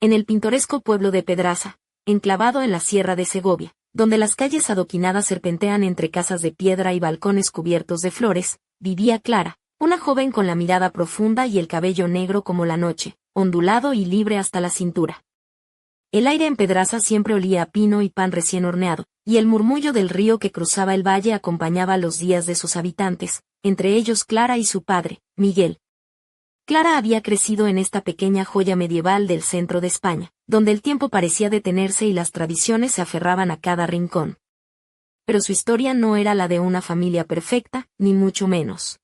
en el pintoresco pueblo de Pedraza, enclavado en la Sierra de Segovia, donde las calles adoquinadas serpentean entre casas de piedra y balcones cubiertos de flores, vivía Clara, una joven con la mirada profunda y el cabello negro como la noche, ondulado y libre hasta la cintura. El aire en Pedraza siempre olía a pino y pan recién horneado, y el murmullo del río que cruzaba el valle acompañaba los días de sus habitantes, entre ellos Clara y su padre, Miguel. Clara había crecido en esta pequeña joya medieval del centro de España, donde el tiempo parecía detenerse y las tradiciones se aferraban a cada rincón. Pero su historia no era la de una familia perfecta, ni mucho menos.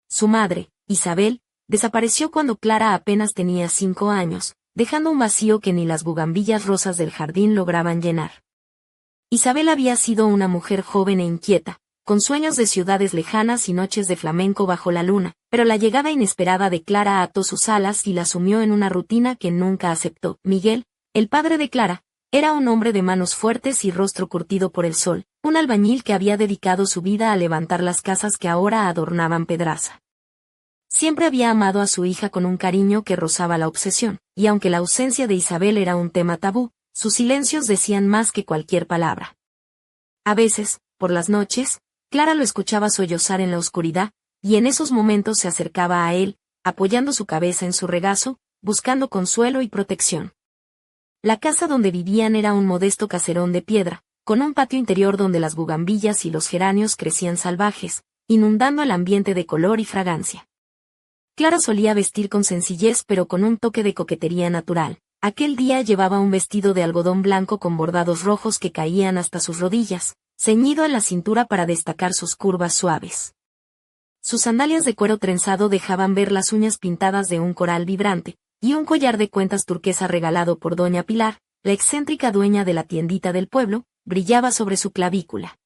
Su madre, Isabel, desapareció cuando Clara apenas tenía 5 años, dejando un vacío que ni las bugambillas rosas del jardín lograban llenar. Isabel había sido una mujer joven e inquieta, con sueños de ciudades lejanas y noches de flamenco bajo la luna, pero la llegada inesperada de Clara ató sus alas y la sumió en una rutina que nunca aceptó. Miguel, el padre de Clara, era un hombre de manos fuertes y rostro curtido por el sol, un albañil que había dedicado su vida a levantar las casas que ahora adornaban Pedraza. Siempre había amado a su hija con un cariño que rozaba la obsesión, y aunque la ausencia de Isabel era un tema tabú, sus silencios decían más que cualquier palabra. A veces, por las noches, Clara lo escuchaba sollozar en la oscuridad, y en esos momentos se acercaba a él, apoyando su cabeza en su regazo, buscando consuelo y protección. La casa donde vivían era un modesto caserón de piedra, con un patio interior donde las bugambillas y los geranios crecían salvajes, inundando el ambiente de color y fragancia. Clara solía vestir con sencillez pero con un toque de coquetería natural. Aquel día llevaba un vestido de algodón blanco con bordados rojos que caían hasta sus rodillas, ceñido en la cintura para destacar sus curvas suaves. Sus sandalias de cuero trenzado dejaban ver las uñas pintadas de un coral vibrante, y un collar de cuentas turquesa regalado por doña Pilar, la excéntrica dueña de la tiendita del pueblo, brillaba sobre su clavícula.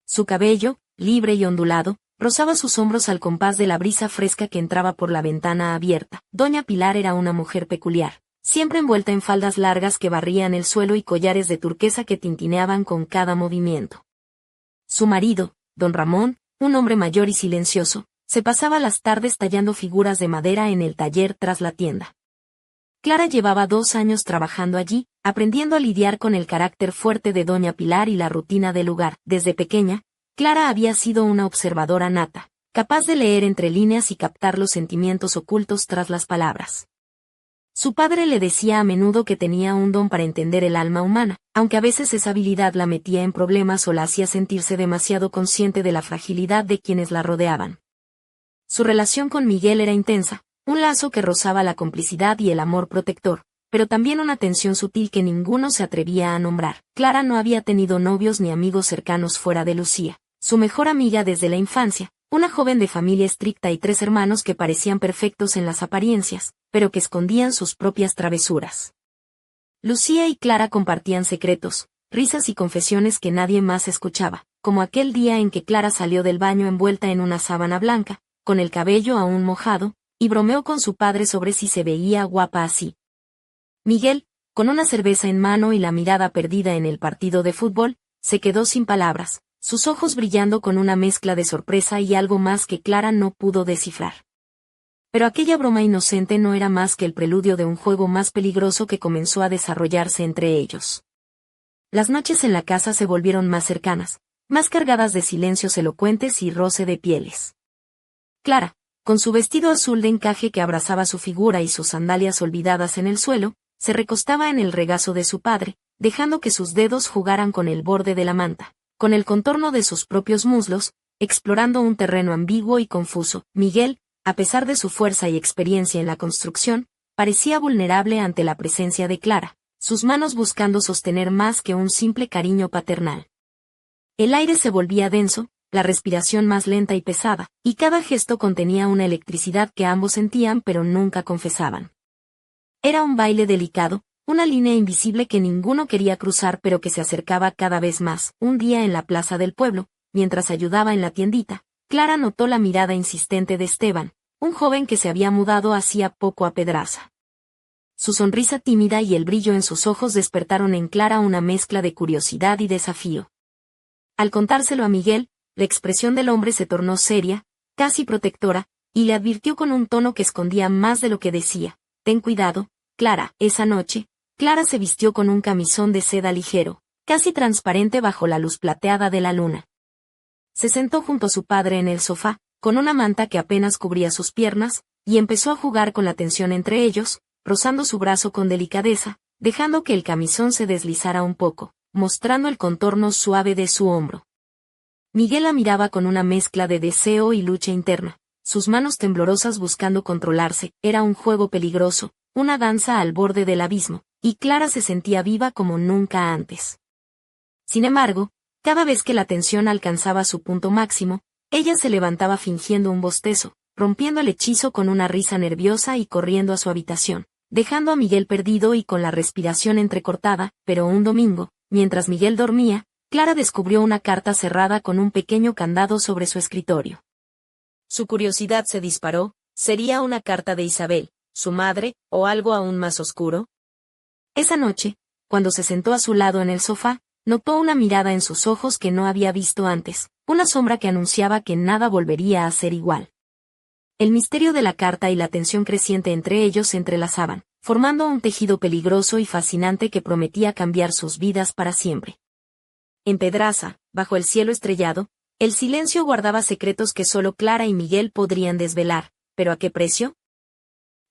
Su cabello, libre y ondulado, rozaba sus hombros al compás de la brisa fresca que entraba por la ventana abierta. Doña Pilar era una mujer peculiar, siempre envuelta en faldas largas que barrían el suelo y collares de turquesa que tintineaban con cada movimiento. Su marido, don Ramón, un hombre mayor y silencioso, se pasaba las tardes tallando figuras de madera en el taller tras la tienda. Clara llevaba 2 años trabajando allí, aprendiendo a lidiar con el carácter fuerte de doña Pilar y la rutina del lugar. Desde pequeña, Clara había sido una observadora nata, capaz de leer entre líneas y captar los sentimientos ocultos tras las palabras. Su padre le decía a menudo que tenía un don para entender el alma humana, aunque a veces esa habilidad la metía en problemas o la hacía sentirse demasiado consciente de la fragilidad de quienes la rodeaban. Su relación con Miguel era intensa, un lazo que rozaba la complicidad y el amor protector, pero también una tensión sutil que ninguno se atrevía a nombrar. Clara no había tenido novios ni amigos cercanos fuera de Lucía, su mejor amiga desde la infancia, una joven de familia estricta y 3 hermanos que parecían perfectos en las apariencias, pero que escondían sus propias travesuras. Lucía y Clara compartían secretos, risas y confesiones que nadie más escuchaba, como aquel día en que Clara salió del baño envuelta en una sábana blanca, con el cabello aún mojado, y bromeó con su padre sobre si se veía guapa así. Miguel, con una cerveza en mano y la mirada perdida en el partido de fútbol, se quedó sin palabras, sus ojos brillando con una mezcla de sorpresa y algo más que Clara no pudo descifrar. Pero aquella broma inocente no era más que el preludio de un juego más peligroso que comenzó a desarrollarse entre ellos. Las noches en la casa se volvieron más cercanas, más cargadas de silencios elocuentes y roce de pieles. Clara, con su vestido azul de encaje que abrazaba su figura y sus sandalias olvidadas en el suelo, se recostaba en el regazo de su padre, dejando que sus dedos jugaran con el borde de la manta, con el contorno de sus propios muslos, explorando un terreno ambiguo y confuso. Miguel, a pesar de su fuerza y experiencia en la construcción, parecía vulnerable ante la presencia de Clara, sus manos buscando sostener más que un simple cariño paternal. El aire se volvía denso, la respiración más lenta y pesada, y cada gesto contenía una electricidad que ambos sentían pero nunca confesaban. Era un baile delicado, una línea invisible que ninguno quería cruzar pero que se acercaba cada vez más. Un día en la plaza del pueblo, mientras ayudaba en la tiendita, Clara notó la mirada insistente de Esteban, un joven que se había mudado hacía poco a Pedraza. Su sonrisa tímida y el brillo en sus ojos despertaron en Clara una mezcla de curiosidad y desafío. Al contárselo a Miguel, la expresión del hombre se tornó seria, casi protectora, y le advirtió con un tono que escondía más de lo que decía: «Ten cuidado, Clara. Esa noche, Clara se vistió con un camisón de seda ligero, casi transparente bajo la luz plateada de la luna. Se sentó junto a su padre en el sofá, con una manta que apenas cubría sus piernas, y empezó a jugar con la tensión entre ellos, rozando su brazo con delicadeza, dejando que el camisón se deslizara un poco, mostrando el contorno suave de su hombro. Miguel la miraba con una mezcla de deseo y lucha interna, sus manos temblorosas buscando controlarse. Era un juego peligroso, una danza al borde del abismo, y Clara se sentía viva como nunca antes. Sin embargo, cada vez que la tensión alcanzaba su punto máximo, ella se levantaba fingiendo un bostezo, rompiendo el hechizo con una risa nerviosa y corriendo a su habitación, dejando a Miguel perdido y con la respiración entrecortada. Pero un domingo, mientras Miguel dormía, Clara descubrió una carta cerrada con un pequeño candado sobre su escritorio. Su curiosidad se disparó. ¿Sería una carta de Isabel, su madre, o algo aún más oscuro? Esa noche, cuando se sentó a su lado en el sofá, notó una mirada en sus ojos que no había visto antes, una sombra que anunciaba que nada volvería a ser igual. El misterio de la carta y la tensión creciente entre ellos se entrelazaban, formando un tejido peligroso y fascinante que prometía cambiar sus vidas para siempre. En Pedraza, bajo el cielo estrellado, el silencio guardaba secretos que solo Clara y Miguel podrían desvelar, ¿pero a qué precio?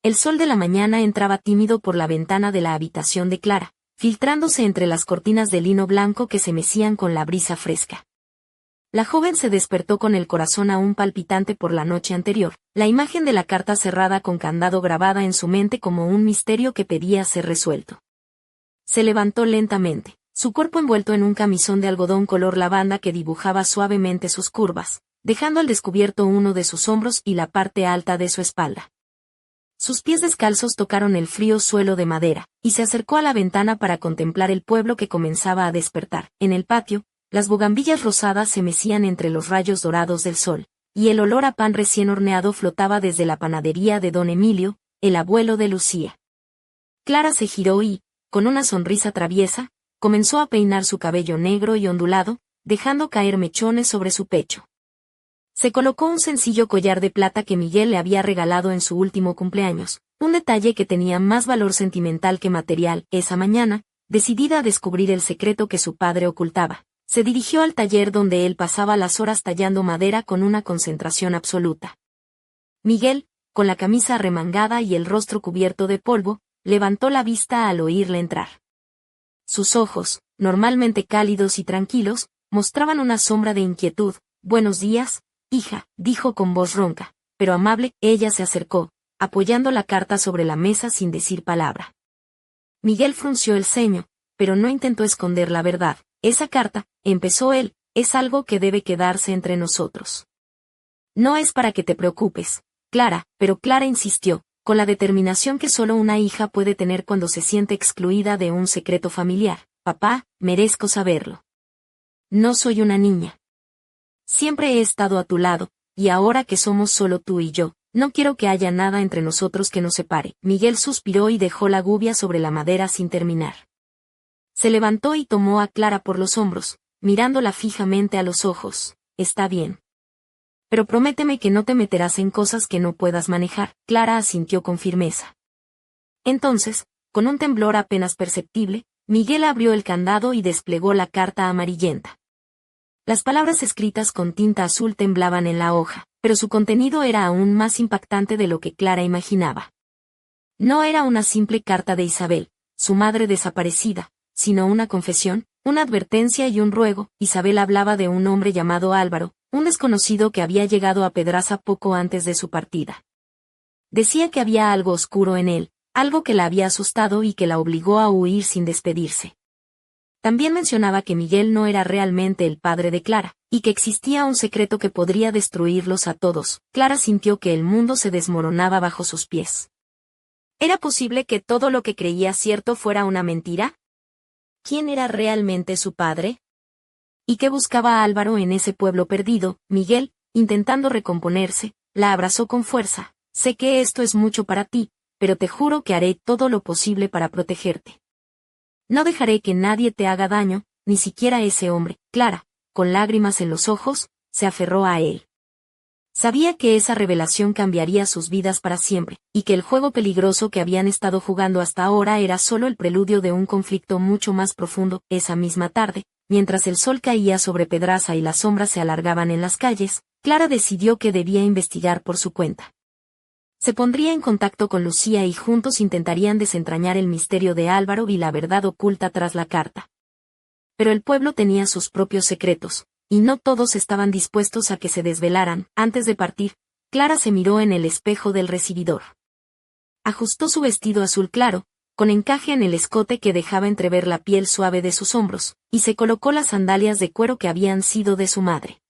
El sol de la mañana entraba tímido por la ventana de la habitación de Clara, filtrándose entre las cortinas de lino blanco que se mecían con la brisa fresca. La joven se despertó con el corazón aún palpitante por la noche anterior, la imagen de la carta cerrada con candado grabada en su mente como un misterio que pedía ser resuelto. Se levantó lentamente, su cuerpo envuelto en un camisón de algodón color lavanda que dibujaba suavemente sus curvas, dejando al descubierto uno de sus hombros y la parte alta de su espalda. Sus pies descalzos tocaron el frío suelo de madera, y se acercó a la ventana para contemplar el pueblo que comenzaba a despertar. En el patio, las bugambillas rosadas se mecían entre los rayos dorados del sol, y el olor a pan recién horneado flotaba desde la panadería de don Emilio, el abuelo de Lucía. Clara se giró y, con una sonrisa traviesa, comenzó a peinar su cabello negro y ondulado, dejando caer mechones sobre su pecho. Se colocó un sencillo collar de plata que Miguel le había regalado en su último cumpleaños, un detalle que tenía más valor sentimental que material. Esa mañana, decidida a descubrir el secreto que su padre ocultaba, se dirigió al taller donde él pasaba las horas tallando madera con una concentración absoluta. Miguel, con la camisa arremangada y el rostro cubierto de polvo, levantó la vista al oírle entrar. Sus ojos, normalmente cálidos y tranquilos, mostraban una sombra de inquietud. «Buenos días, hija», dijo con voz ronca, pero amable. Ella se acercó, apoyando la carta sobre la mesa sin decir palabra. Miguel frunció el ceño, pero no intentó esconder la verdad. «Esa carta», empezó él, «es algo que debe quedarse entre nosotros. No es para que te preocupes, Clara», pero Clara insistió, con la determinación que solo una hija puede tener cuando se siente excluida de un secreto familiar. «Papá, merezco saberlo. No soy una niña. Siempre he estado a tu lado, y ahora que somos solo tú y yo, no quiero que haya nada entre nosotros que nos separe». Miguel suspiró y dejó la gubia sobre la madera sin terminar. Se levantó y tomó a Clara por los hombros, mirándola fijamente a los ojos. «Está bien. Pero prométeme que no te meterás en cosas que no puedas manejar». Clara asintió con firmeza. Entonces, con un temblor apenas perceptible, Miguel abrió el candado y desplegó la carta amarillenta. Las palabras escritas con tinta azul temblaban en la hoja, pero su contenido era aún más impactante de lo que Clara imaginaba. No era una simple carta de Isabel, su madre desaparecida, sino una confesión, una advertencia y un ruego. Isabel hablaba de un hombre llamado Álvaro, un desconocido que había llegado a Pedraza poco antes de su partida. Decía que había algo oscuro en él, algo que la había asustado y que la obligó a huir sin despedirse. También mencionaba que Miguel no era realmente el padre de Clara, y que existía un secreto que podría destruirlos a todos. Clara sintió que el mundo se desmoronaba bajo sus pies. ¿Era posible que todo lo que creía cierto fuera una mentira? ¿Quién era realmente su padre? ¿Y qué buscaba Álvaro en ese pueblo perdido? Miguel, intentando recomponerse, la abrazó con fuerza. «Sé que esto es mucho para ti, pero te juro que haré todo lo posible para protegerte. No dejaré que nadie te haga daño, ni siquiera ese hombre». Clara, con lágrimas en los ojos, se aferró a él. Sabía que esa revelación cambiaría sus vidas para siempre, y que el juego peligroso que habían estado jugando hasta ahora era solo el preludio de un conflicto mucho más profundo. Esa misma tarde, mientras el sol caía sobre Pedraza y las sombras se alargaban en las calles, Clara decidió que debía investigar por su cuenta. Se pondría en contacto con Lucía y juntos intentarían desentrañar el misterio de Álvaro y la verdad oculta tras la carta. Pero el pueblo tenía sus propios secretos, y no todos estaban dispuestos a que se desvelaran. Antes de partir, Clara se miró en el espejo del recibidor. Ajustó su vestido azul claro, con encaje en el escote que dejaba entrever la piel suave de sus hombros, y se colocó las sandalias de cuero que habían sido de su madre.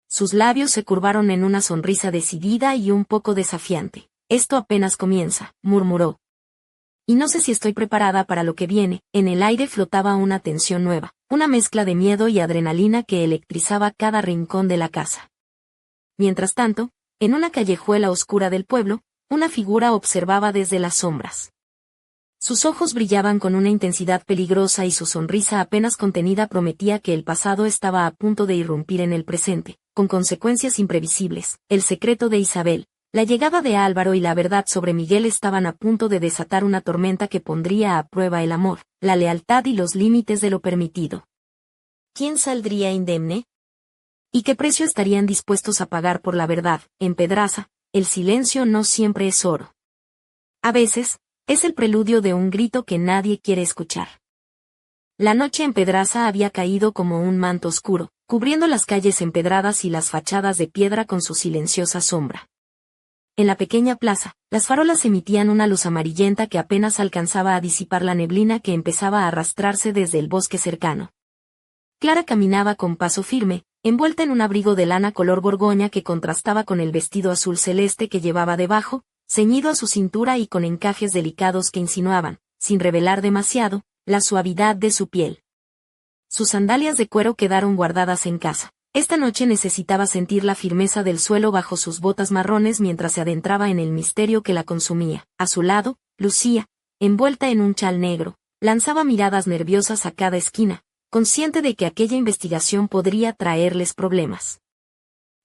Sus labios se curvaron en una sonrisa decidida y un poco desafiante. Esto apenas comienza, murmuró. Y no sé si estoy preparada para lo que viene. En el aire flotaba una tensión nueva, una mezcla de miedo y adrenalina que electrizaba cada rincón de la casa. Mientras tanto, en una callejuela oscura del pueblo, una figura observaba desde las sombras. Sus ojos brillaban con una intensidad peligrosa y su sonrisa apenas contenida prometía que el pasado estaba a punto de irrumpir en el presente, con consecuencias imprevisibles. El secreto de Isabel, la llegada de Álvaro y la verdad sobre Miguel estaban a punto de desatar una tormenta que pondría a prueba el amor, la lealtad y los límites de lo permitido. ¿Quién saldría indemne? ¿Y qué precio estarían dispuestos a pagar por la verdad? En Pedraza, el silencio no siempre es oro. A veces, es el preludio de un grito que nadie quiere escuchar. La noche en Pedraza había caído como un manto oscuro, cubriendo las calles empedradas y las fachadas de piedra con su silenciosa sombra. En la pequeña plaza, las farolas emitían una luz amarillenta que apenas alcanzaba a disipar la neblina que empezaba a arrastrarse desde el bosque cercano. Clara caminaba con paso firme, envuelta en un abrigo de lana color borgoña que contrastaba con el vestido azul celeste que llevaba debajo, ceñido a su cintura y con encajes delicados que insinuaban, sin revelar demasiado, la suavidad de su piel. Sus sandalias de cuero quedaron guardadas en casa. Esta noche necesitaba sentir la firmeza del suelo bajo sus botas marrones mientras se adentraba en el misterio que la consumía. A su lado, Lucía, envuelta en un chal negro, lanzaba miradas nerviosas a cada esquina, consciente de que aquella investigación podría traerles problemas.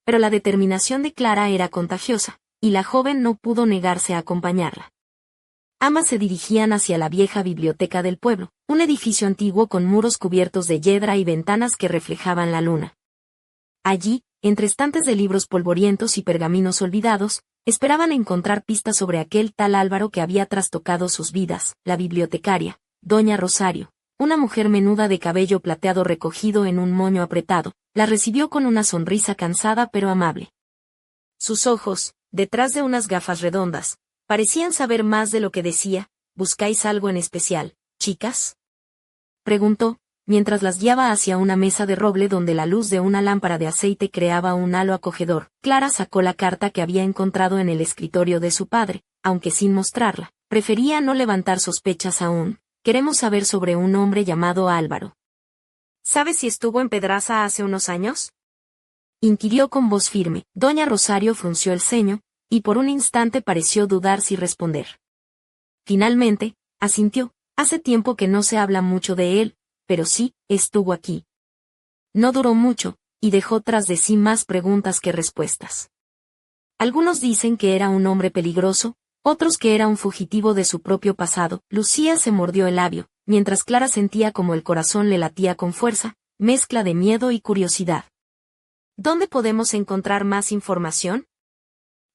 Pero la determinación de Clara era contagiosa, y la joven no pudo negarse a acompañarla. Ambas se dirigían hacia la vieja biblioteca del pueblo, un edificio antiguo con muros cubiertos de yedra y ventanas que reflejaban la luna. Allí, entre estantes de libros polvorientos y pergaminos olvidados, esperaban encontrar pistas sobre aquel tal Álvaro que había trastocado sus vidas. La bibliotecaria, doña Rosario, una mujer menuda de cabello plateado recogido en un moño apretado, la recibió con una sonrisa cansada pero amable. Sus ojos, detrás de unas gafas redondas, parecían saber más de lo que decía. ¿Buscáis algo en especial, chicas?, preguntó, mientras las guiaba hacia una mesa de roble donde la luz de una lámpara de aceite creaba un halo acogedor. Clara sacó la carta que había encontrado en el escritorio de su padre, aunque sin mostrarla. Prefería no levantar sospechas aún. Queremos saber sobre un hombre llamado Álvaro. ¿Sabes si estuvo en Pedraza hace unos años?, inquirió con voz firme. Doña Rosario frunció el ceño, y por un instante pareció dudar si responder. Finalmente, asintió. Hace tiempo que no se habla mucho de él, pero sí, estuvo aquí. No duró mucho, y dejó tras de sí más preguntas que respuestas. Algunos dicen que era un hombre peligroso, otros que era un fugitivo de su propio pasado. Lucía se mordió el labio, mientras Clara sentía como el corazón le latía con fuerza, mezcla de miedo y curiosidad. ¿Dónde podemos encontrar más información?,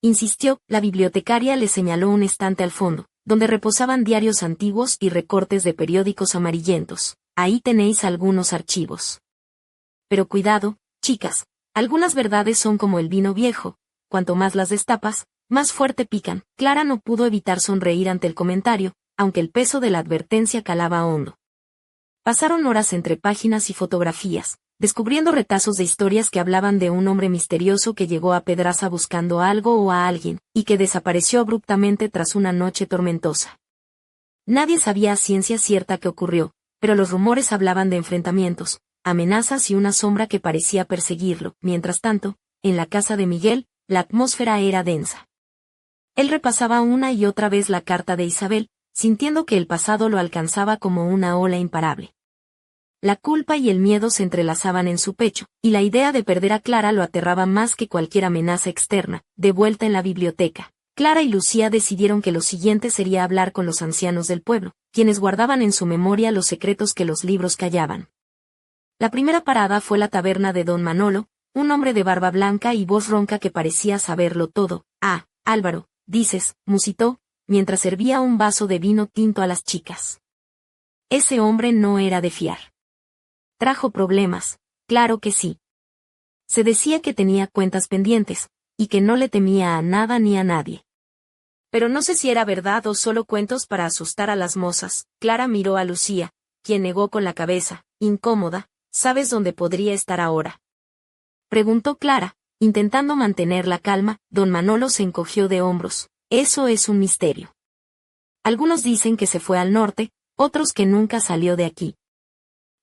insistió. La bibliotecaria le señaló un estante al fondo, donde reposaban diarios antiguos y recortes de periódicos amarillentos. Ahí tenéis algunos archivos. Pero cuidado, chicas, algunas verdades son como el vino viejo, cuanto más las destapas, más fuerte pican. Clara no pudo evitar sonreír ante el comentario, aunque el peso de la advertencia calaba hondo. Pasaron horas entre páginas y fotografías, descubriendo retazos de historias que hablaban de un hombre misterioso que llegó a Pedraza buscando algo o a alguien, y que desapareció abruptamente tras una noche tormentosa. Nadie sabía a ciencia cierta qué ocurrió, pero los rumores hablaban de enfrentamientos, amenazas y una sombra que parecía perseguirlo. Mientras tanto, en la casa de Miguel, la atmósfera era densa. Él repasaba una y otra vez la carta de Isabel, sintiendo que el pasado lo alcanzaba como una ola imparable. La culpa y el miedo se entrelazaban en su pecho, y la idea de perder a Clara lo aterraba más que cualquier amenaza externa. De vuelta en la biblioteca, Clara y Lucía decidieron que lo siguiente sería hablar con los ancianos del pueblo, quienes guardaban en su memoria los secretos que los libros callaban. La primera parada fue la taberna de don Manolo, un hombre de barba blanca y voz ronca que parecía saberlo todo. Ah, Álvaro, dices, musitó, mientras servía un vaso de vino tinto a las chicas. Ese hombre no era de fiar. Trajo problemas, claro que sí. Se decía que tenía cuentas pendientes, y que no le temía a nada ni a nadie. Pero no sé si era verdad o solo cuentos para asustar a las mozas. Clara miró a Lucía, quien negó con la cabeza, incómoda. ¿Sabes dónde podría estar ahora?, preguntó Clara, intentando mantener la calma. Don Manolo se encogió de hombros. Eso es un misterio. Algunos dicen que se fue al norte, otros que nunca salió de aquí.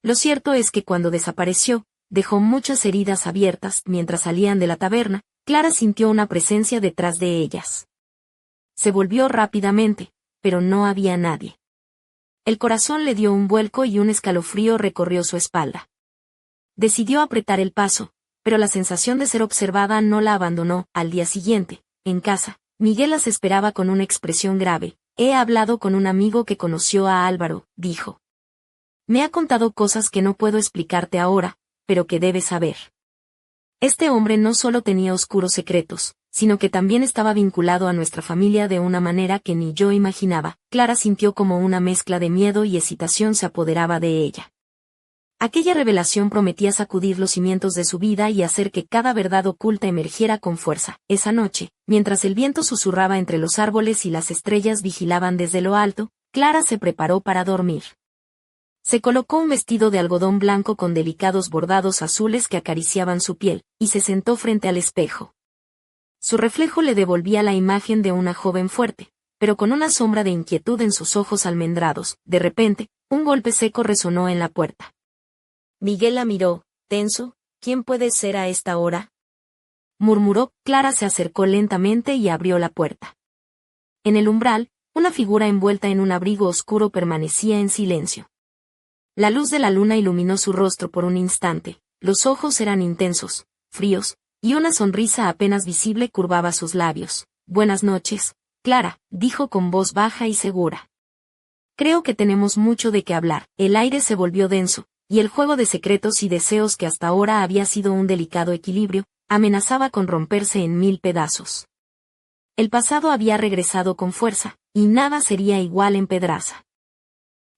Lo cierto es que cuando desapareció, dejó muchas heridas abiertas. Mientras salían de la taberna, Clara sintió una presencia detrás de ellas. Se volvió rápidamente, pero no había nadie. El corazón le dio un vuelco y un escalofrío recorrió su espalda. Decidió apretar el paso, pero la sensación de ser observada no la abandonó. Al día siguiente, en casa, Miguel las esperaba con una expresión grave. He hablado con un amigo que conoció a Álvaro, dijo. Me ha contado cosas que no puedo explicarte ahora, pero que debes saber. Este hombre no solo tenía oscuros secretos, sino que también estaba vinculado a nuestra familia de una manera que ni yo imaginaba. Clara sintió como una mezcla de miedo y excitación se apoderaba de ella. Aquella revelación prometía sacudir los cimientos de su vida y hacer que cada verdad oculta emergiera con fuerza. Esa noche, mientras el viento susurraba entre los árboles y las estrellas vigilaban desde lo alto, Clara se preparó para dormir. Se colocó un vestido de algodón blanco con delicados bordados azules que acariciaban su piel, y se sentó frente al espejo. Su reflejo le devolvía la imagen de una joven fuerte, pero con una sombra de inquietud en sus ojos almendrados. De repente, un golpe seco resonó en la puerta. Miguel la miró, tenso. ¿Quién puede ser a esta hora?, murmuró. Clara se acercó lentamente y abrió la puerta. En el umbral, una figura envuelta en un abrigo oscuro permanecía en silencio. La luz de la luna iluminó su rostro por un instante. Los ojos eran intensos, fríos, y una sonrisa apenas visible curvaba sus labios. Buenas noches, Clara, dijo con voz baja y segura. Creo que tenemos mucho de qué hablar. El aire se volvió denso, y el juego de secretos y deseos que hasta ahora había sido un delicado equilibrio, amenazaba con romperse en 1000 pedazos. El pasado había regresado con fuerza, y nada sería igual en Pedraza.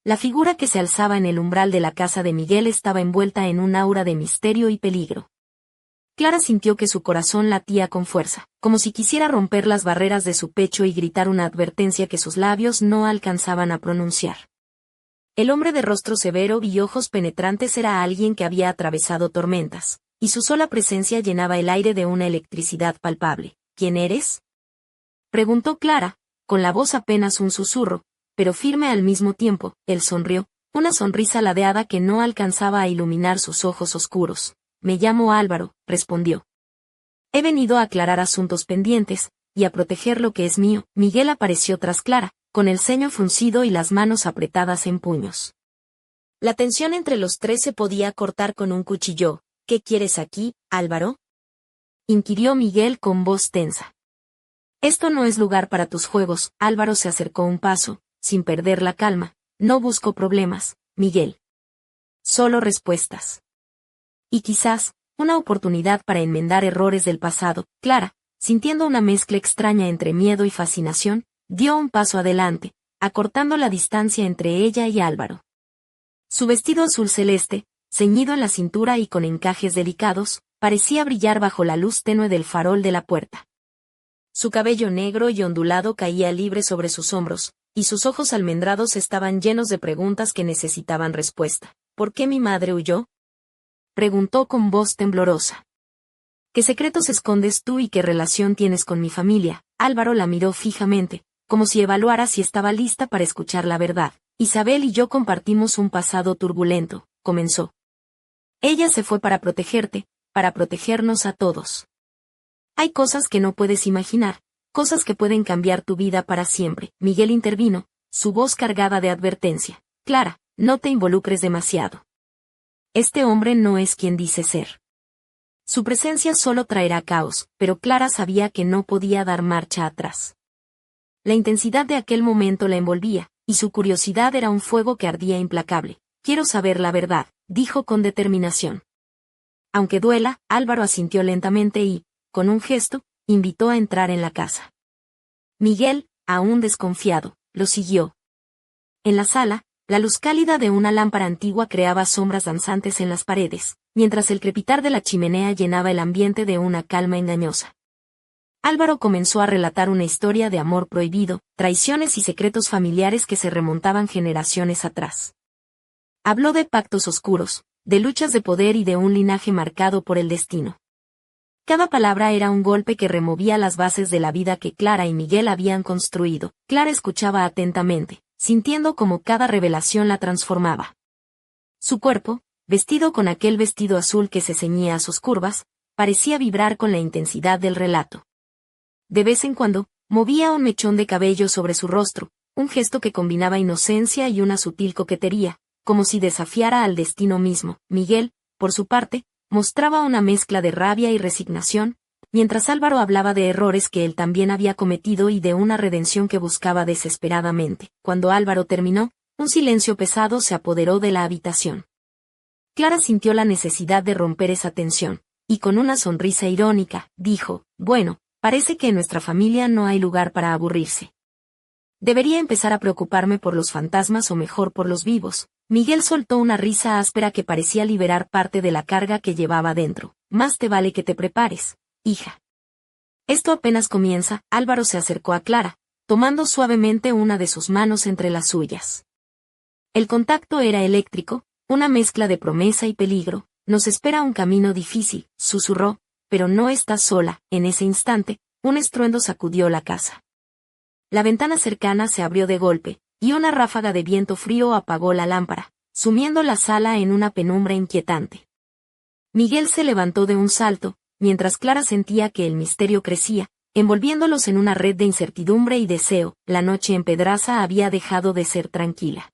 La figura que se alzaba en el umbral de la casa de Miguel estaba envuelta en un aura de misterio y peligro. Clara sintió que su corazón latía con fuerza, como si quisiera romper las barreras de su pecho y gritar una advertencia que sus labios no alcanzaban a pronunciar. El hombre de rostro severo y ojos penetrantes era alguien que había atravesado tormentas, y su sola presencia llenaba el aire de una electricidad palpable. ¿Quién eres?, preguntó Clara, con la voz apenas un susurro, pero firme al mismo tiempo. Él sonrió, una sonrisa ladeada que no alcanzaba a iluminar sus ojos oscuros. Me llamo Álvaro, respondió. He venido a aclarar asuntos pendientes, y a proteger lo que es mío. Miguel apareció tras Clara, con el ceño fruncido y las manos apretadas en puños. La tensión entre los tres se podía cortar con un cuchillo. ¿Qué quieres aquí, Álvaro?, inquirió Miguel con voz tensa. Esto no es lugar para tus juegos. Álvaro se acercó un paso, sin perder la calma. No busco problemas, Miguel. Solo respuestas. Y quizás, una oportunidad para enmendar errores del pasado. Clara, sintiendo una mezcla extraña entre miedo y fascinación, dio un paso adelante, acortando la distancia entre ella y Álvaro. Su vestido azul celeste, ceñido en la cintura y con encajes delicados, parecía brillar bajo la luz tenue del farol de la puerta. Su cabello negro y ondulado caía libre sobre sus hombros, y sus ojos almendrados estaban llenos de preguntas que necesitaban respuesta. ¿Por qué mi madre huyó?, preguntó con voz temblorosa. ¿Qué secretos escondes tú y qué relación tienes con mi familia? Álvaro la miró fijamente, como si evaluara si estaba lista para escuchar la verdad. Isabel y yo compartimos un pasado turbulento, comenzó. Ella se fue para protegerte, para protegernos a todos. Hay cosas que no puedes imaginar, cosas que pueden cambiar tu vida para siempre. Miguel intervino, su voz cargada de advertencia. Clara, no te involucres demasiado. Este hombre no es quien dice ser. Su presencia solo traerá caos, pero Clara sabía que no podía dar marcha atrás. La intensidad de aquel momento la envolvía, y su curiosidad era un fuego que ardía implacable. Quiero saber la verdad, dijo con determinación. Aunque duela, Álvaro asintió lentamente y, con un gesto, invitó a entrar en la casa. Miguel, aún desconfiado, lo siguió. En la sala, la luz cálida de una lámpara antigua creaba sombras danzantes en las paredes, mientras el crepitar de la chimenea llenaba el ambiente de una calma engañosa. Álvaro comenzó a relatar una historia de amor prohibido, traiciones y secretos familiares que se remontaban generaciones atrás. Habló de pactos oscuros, de luchas de poder y de un linaje marcado por el destino. Cada palabra era un golpe que removía las bases de la vida que Clara y Miguel habían construido. Clara escuchaba atentamente, sintiendo cómo cada revelación la transformaba. Su cuerpo, vestido con aquel vestido azul que se ceñía a sus curvas, parecía vibrar con la intensidad del relato. De vez en cuando, movía un mechón de cabello sobre su rostro, un gesto que combinaba inocencia y una sutil coquetería, como si desafiara al destino mismo. Miguel, por su parte, mostraba una mezcla de rabia y resignación, mientras Álvaro hablaba de errores que él también había cometido y de una redención que buscaba desesperadamente. Cuando Álvaro terminó, un silencio pesado se apoderó de la habitación. Clara sintió la necesidad de romper esa tensión, y con una sonrisa irónica, dijo, bueno, parece que en nuestra familia no hay lugar para aburrirse. Debería empezar a preocuparme por los fantasmas o mejor por los vivos. Miguel soltó una risa áspera que parecía liberar parte de la carga que llevaba dentro. Más te vale que te prepares, hija. Esto apenas comienza. Álvaro se acercó a Clara, tomando suavemente una de sus manos entre las suyas. El contacto era eléctrico, una mezcla de promesa y peligro. Nos espera un camino difícil, susurró, pero no estás sola. En ese instante, un estruendo sacudió la casa. La ventana cercana se abrió de golpe, y una ráfaga de viento frío apagó la lámpara, sumiendo la sala en una penumbra inquietante. Miguel se levantó de un salto, mientras Clara sentía que el misterio crecía, envolviéndolos en una red de incertidumbre y deseo. La noche en Pedraza había dejado de ser tranquila.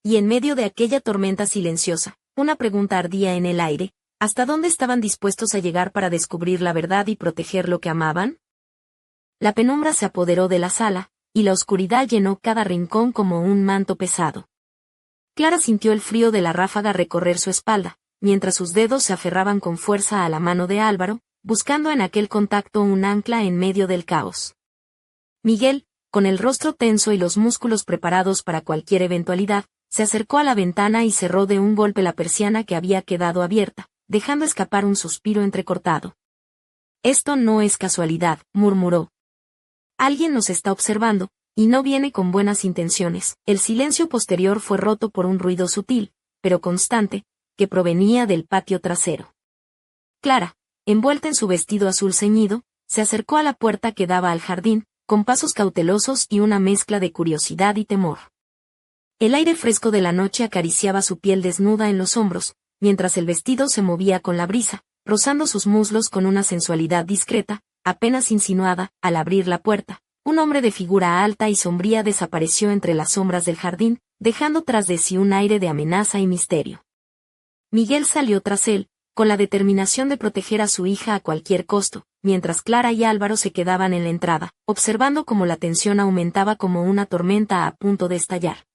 Y en medio de aquella tormenta silenciosa, una pregunta ardía en el aire: ¿hasta dónde estaban dispuestos a llegar para descubrir la verdad y proteger lo que amaban? La penumbra se apoderó de la sala, y la oscuridad llenó cada rincón como un manto pesado. Clara sintió el frío de la ráfaga recorrer su espalda, mientras sus dedos se aferraban con fuerza a la mano de Álvaro, buscando en aquel contacto un ancla en medio del caos. Miguel, con el rostro tenso y los músculos preparados para cualquier eventualidad, se acercó a la ventana y cerró de un golpe la persiana que había quedado abierta, dejando escapar un suspiro entrecortado. Esto no es casualidad, murmuró. Alguien nos está observando, y no viene con buenas intenciones. El silencio posterior fue roto por un ruido sutil, pero constante, que provenía del patio trasero. Clara, envuelta en su vestido azul ceñido, se acercó a la puerta que daba al jardín, con pasos cautelosos y una mezcla de curiosidad y temor. El aire fresco de la noche acariciaba su piel desnuda en los hombros, mientras el vestido se movía con la brisa, rozando sus muslos con una sensualidad discreta, apenas insinuada. Al abrir la puerta, un hombre de figura alta y sombría desapareció entre las sombras del jardín, dejando tras de sí un aire de amenaza y misterio. Miguel salió tras él, con la determinación de proteger a su hija a cualquier costo, mientras Clara y Álvaro se quedaban en la entrada, observando cómo la tensión aumentaba como una tormenta a punto de estallar.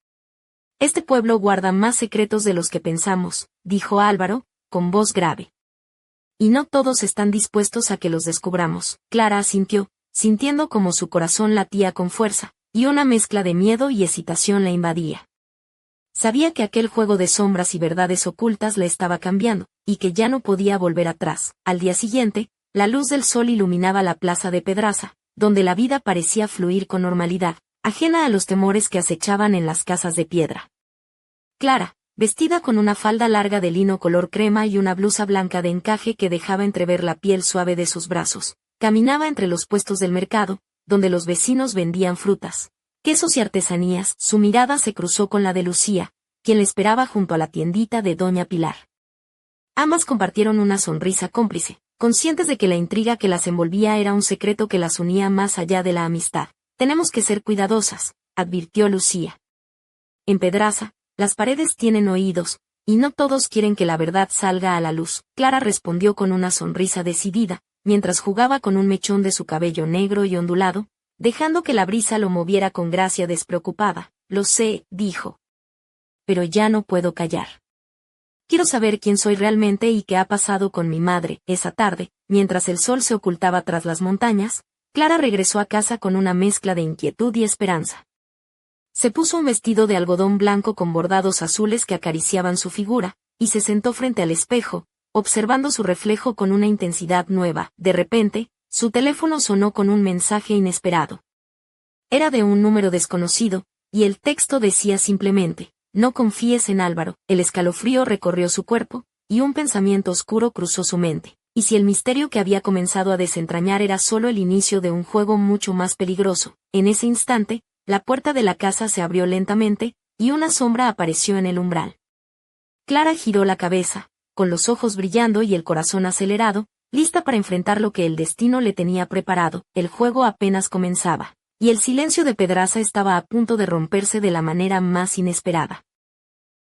Este pueblo guarda más secretos de los que pensamos, dijo Álvaro, con voz grave. Y no todos están dispuestos a que los descubramos. Clara asintió, sintiendo como su corazón latía con fuerza, y una mezcla de miedo y excitación la invadía. Sabía que aquel juego de sombras y verdades ocultas le estaba cambiando, y que ya no podía volver atrás. Al día siguiente, la luz del sol iluminaba la plaza de Pedraza, donde la vida parecía fluir con normalidad, ajena a los temores que acechaban en las casas de piedra. Clara, vestida con una falda larga de lino color crema y una blusa blanca de encaje que dejaba entrever la piel suave de sus brazos, caminaba entre los puestos del mercado, donde los vecinos vendían frutas, quesos y artesanías. Su mirada se cruzó con la de Lucía, quien le esperaba junto a la tiendita de Doña Pilar. Ambas compartieron una sonrisa cómplice, conscientes de que la intriga que las envolvía era un secreto que las unía más allá de la amistad. Tenemos que ser cuidadosas, advirtió Lucía. En Pedraza, las paredes tienen oídos, y no todos quieren que la verdad salga a la luz. Clara respondió con una sonrisa decidida, mientras jugaba con un mechón de su cabello negro y ondulado, dejando que la brisa lo moviera con gracia despreocupada. Lo sé, dijo. Pero ya no puedo callar. Quiero saber quién soy realmente y qué ha pasado con mi madre. Esa tarde, mientras el sol se ocultaba tras las montañas, Clara regresó a casa con una mezcla de inquietud y esperanza. Se puso un vestido de algodón blanco con bordados azules que acariciaban su figura, y se sentó frente al espejo, observando su reflejo con una intensidad nueva. De repente, su teléfono sonó con un mensaje inesperado. Era de un número desconocido, y el texto decía simplemente: no confíes en Álvaro. El escalofrío recorrió su cuerpo, y un pensamiento oscuro cruzó su mente. ¿Y si el misterio que había comenzado a desentrañar era solo el inicio de un juego mucho más peligroso? En ese instante, la puerta de la casa se abrió lentamente, y una sombra apareció en el umbral. Clara giró la cabeza, con los ojos brillando y el corazón acelerado, lista para enfrentar lo que el destino le tenía preparado. El juego apenas comenzaba, y el silencio de Pedraza estaba a punto de romperse de la manera más inesperada.